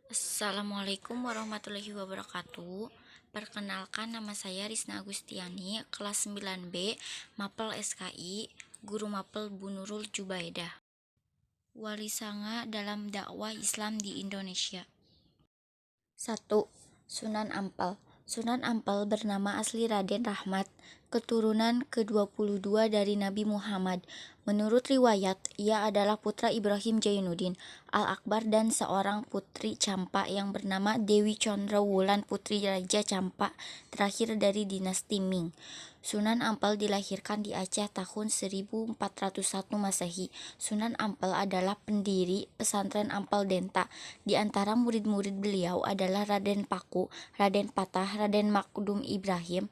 Assalamualaikum warahmatullahi wabarakatuh. Perkenalkan, nama saya Risna Agustiani, kelas 9B, Mapel SKI, Guru Mapel Bu Nurul Jubaidah. Wali Sanga dalam dakwah Islam di Indonesia. 1. Sunan Ampel. Sunan Ampel bernama asli Raden Rahmat, keturunan ke-22 dari Nabi Muhammad. Menurut riwayat, ia adalah putra Ibrahim Jainuddin Al-Akbar dan seorang putri campa yang bernama Dewi Condrawulan, putri Raja Campa terakhir dari dinasti Ming. Sunan Ampel dilahirkan di Aceh tahun 1401 Masehi. Sunan Ampel adalah pendiri pesantren Ampel Denta. Di antara murid-murid beliau adalah Raden Paku, Raden Patah, Raden Makdum Ibrahim,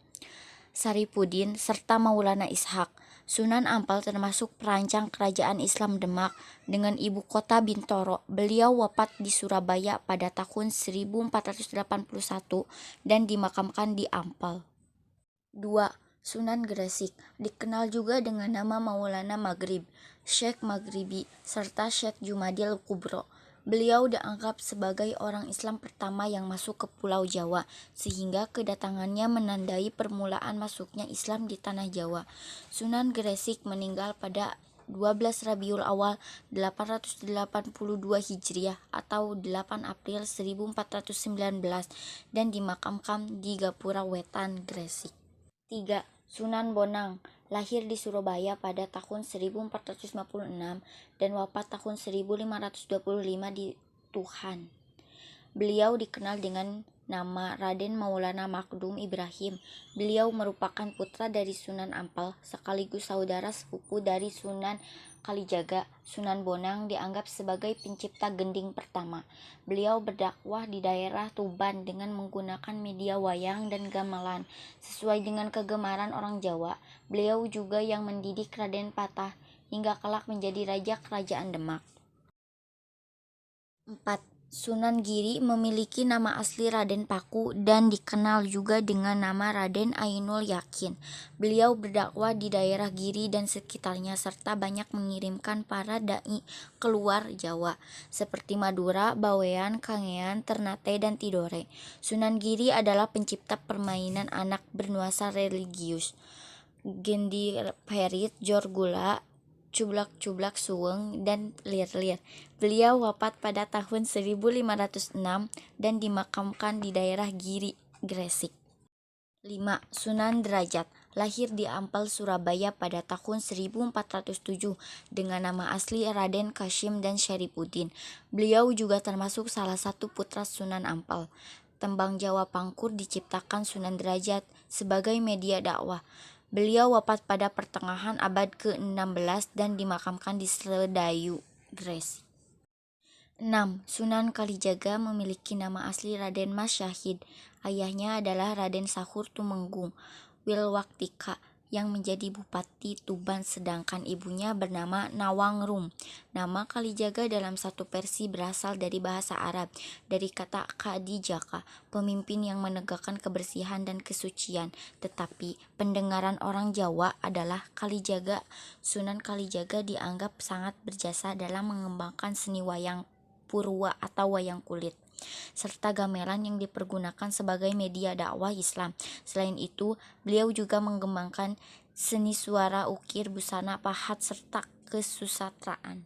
Saripudin, serta Maulana Ishak. Sunan Ampel termasuk perancang kerajaan Islam Demak dengan ibu kota Bintoro. Beliau wafat di Surabaya pada tahun 1481 dan dimakamkan di Ampel. 2. Sunan Gresik, dikenal juga dengan nama Maulana Maghrib, Syekh Maghribi, serta Syekh Jumadil Kubro. Beliau dianggap sebagai orang Islam pertama yang masuk ke Pulau Jawa, sehingga kedatangannya menandai permulaan masuknya Islam di tanah Jawa. Sunan Gresik meninggal pada 12 Rabiul Awal 882 Hijriah atau 8 April 1419 dan dimakamkan di Gapura Wetan, Gresik. 3. Sunan Bonang, lahir di Surabaya pada tahun 1456 dan wafat tahun 1525 di Tuhan. Beliau dikenal dengan nama Raden Maulana Makdum Ibrahim. Beliau merupakan putra dari Sunan Ampel sekaligus saudara sepupu dari Sunan Kalijaga. Sunan Bonang dianggap sebagai pencipta gending pertama. Beliau berdakwah di daerah Tuban dengan menggunakan media wayang dan gamelan. Sesuai dengan kegemaran orang Jawa, beliau juga yang mendidik Raden Patah hingga kelak menjadi raja kerajaan Demak. 4. Sunan Giri memiliki nama asli Raden Paku dan dikenal juga dengan nama Raden Ainul Yakin. Beliau berdakwah di daerah Giri dan sekitarnya serta banyak mengirimkan para dai keluar Jawa seperti Madura, Bawean, Kangean, Ternate, dan Tidore. Sunan Giri adalah pencipta permainan anak bernuansa religius. Gendi Perit, Jorgula, Cublak-cublak suweng, dan lir-lir. Beliau wafat pada tahun 1506 dan dimakamkan di daerah Giri, Gresik. 5. Sunan Derajat, lahir di Ampel, Surabaya pada tahun 1407 dengan nama asli Raden Kashim dan Syaripudin. Beliau juga termasuk salah satu putra Sunan Ampel. Tembang Jawa Pangkur diciptakan Sunan Derajat sebagai media dakwah. Beliau wafat pada pertengahan abad ke-16 dan dimakamkan di Sedayu, Gresik. 6. Sunan Kalijaga memiliki nama asli Raden Mas Syahid. Ayahnya adalah Raden Sahur Tumenggung Wilwaktika yang menjadi Bupati Tuban, sedangkan ibunya bernama Nawangrum. Nama Kalijaga dalam satu versi berasal dari bahasa Arab, dari kata Kadijaka, pemimpin yang menegakkan kebersihan dan kesucian. Tetapi pendengaran orang Jawa adalah Kalijaga. Sunan Kalijaga dianggap sangat berjasa dalam mengembangkan seni wayang purwa atau wayang kulit serta gamelan yang dipergunakan sebagai media dakwah Islam. Selain itu, beliau juga mengembangkan seni suara, ukir, busana, pahat, serta kesusastraan.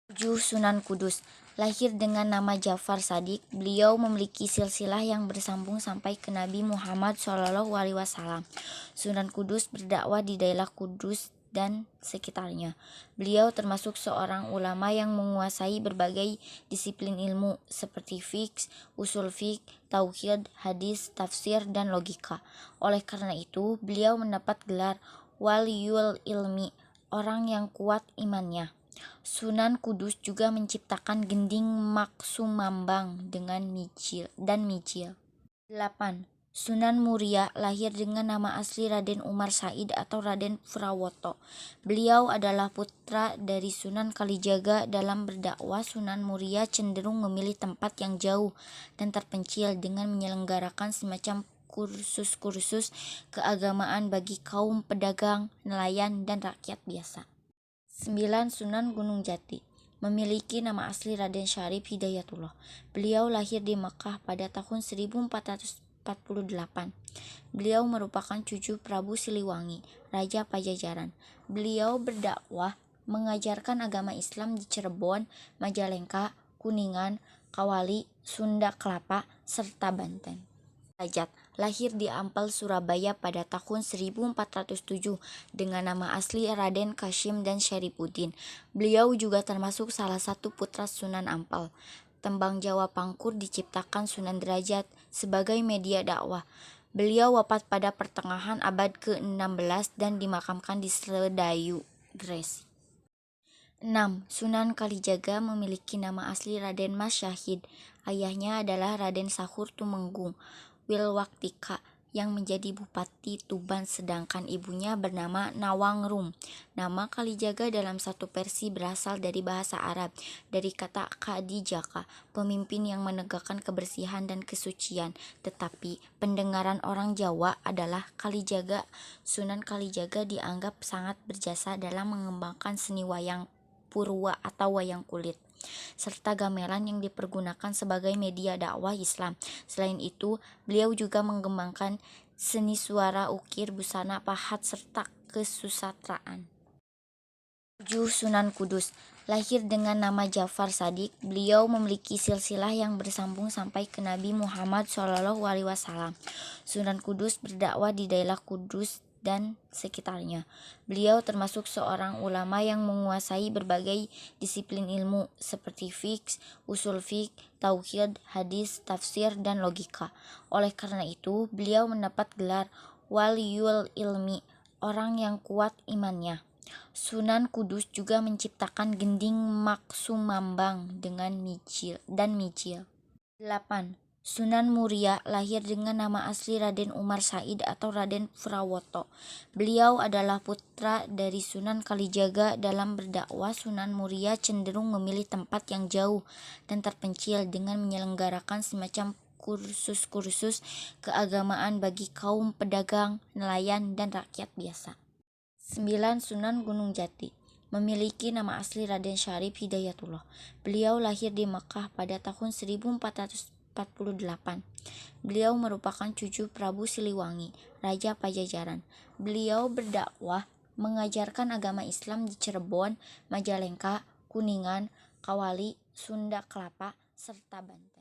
7. Sunan Kudus, lahir dengan nama Jafar Shadiq. Beliau memiliki silsilah yang bersambung sampai ke Nabi Muhammad SAW. Sunan Kudus berdakwah di daerah Kudus dan sekitarnya. Beliau termasuk seorang ulama yang menguasai berbagai disiplin ilmu seperti fiqh, usul fiqh, tauhid, hadis, tafsir, dan logika. Oleh karena itu, beliau mendapat gelar Waliyul Ilmi, orang yang kuat imannya. Sunan Kudus juga menciptakan gending Maksumambang dengan mijil. 8. Sunan Muria, lahir dengan nama asli Raden Umar Said atau Raden Prawoto. Beliau adalah putra dari Sunan Kalijaga. Dalam berdakwah, Sunan Muria cenderung memilih tempat yang jauh dan terpencil dengan menyelenggarakan semacam kursus-kursus keagamaan bagi kaum pedagang, nelayan, dan rakyat biasa. 9. Sunan Gunung Jati, memiliki nama asli Raden Syarif Hidayatullah. Beliau lahir di Mekah pada tahun 1448. Beliau merupakan cucu Prabu Siliwangi, Raja Pajajaran. Beliau berdakwah mengajarkan agama Islam di Cirebon, Majalengka, Kuningan, Kawali, Sunda Kelapa, serta Banten. Derajat lahir di Ampel, Surabaya pada tahun 1407 dengan nama asli Raden Kasyim dan Syarifuddin. Beliau juga termasuk salah satu putra Sunan Ampel. Tembang Jawa Pangkur diciptakan Sunan Derajat sebagai media dakwah. Beliau wafat pada pertengahan abad ke-16 dan dimakamkan di Sledayu, Gresik. 6. Sunan Kalijaga memiliki nama asli Raden Mas Syahid. Ayahnya adalah Raden Sahur Tumenggung Wilwaktika yang menjadi Bupati Tuban, sedangkan ibunya bernama Nawangrum. Nama Kalijaga dalam satu versi berasal dari bahasa Arab, dari kata Kadijaka, pemimpin yang menegakkan kebersihan dan kesucian. Tetapi pendengaran orang Jawa adalah Kalijaga. Sunan Kalijaga dianggap sangat berjasa dalam mengembangkan seni wayang purwa atau wayang kulit, serta gamelan yang dipergunakan sebagai media dakwah Islam. Selain itu, beliau juga mengembangkan seni suara, ukir, busana, pahat, serta kesusastraan. 7. Sunan Kudus lahir dengan nama Ja'far Shadiq. Beliau memiliki silsilah yang bersambung sampai ke Nabi Muhammad SAW. Sunan Kudus berdakwah di daerah Kudus dan sekitarnya. Beliau termasuk seorang ulama yang menguasai berbagai disiplin ilmu seperti fiqh, usul fiqh, tauhid, hadis, tafsir, dan logika. Oleh karena itu, beliau mendapat gelar Waliyul Ilmi, orang yang kuat imannya. Sunan Kudus juga menciptakan gending Maksumambang dengan mijil. 8. Sunan Muria lahir dengan nama asli Raden Umar Said atau Raden Prawoto. Beliau adalah putra dari Sunan Kalijaga. Dalam berdakwah, Sunan Muria cenderung memilih tempat yang jauh dan terpencil dengan menyelenggarakan semacam kursus-kursus keagamaan bagi kaum pedagang, nelayan, dan rakyat biasa. 9. Sunan Gunung Jati memiliki nama asli Raden Syarif Hidayatullah. Beliau lahir di Mekah pada tahun 1448. Beliau merupakan cucu Prabu Siliwangi, Raja Pajajaran. Beliau berdakwah mengajarkan agama Islam di Cirebon, Majalengka, Kuningan, Kawali, Sunda Kelapa, serta Banten.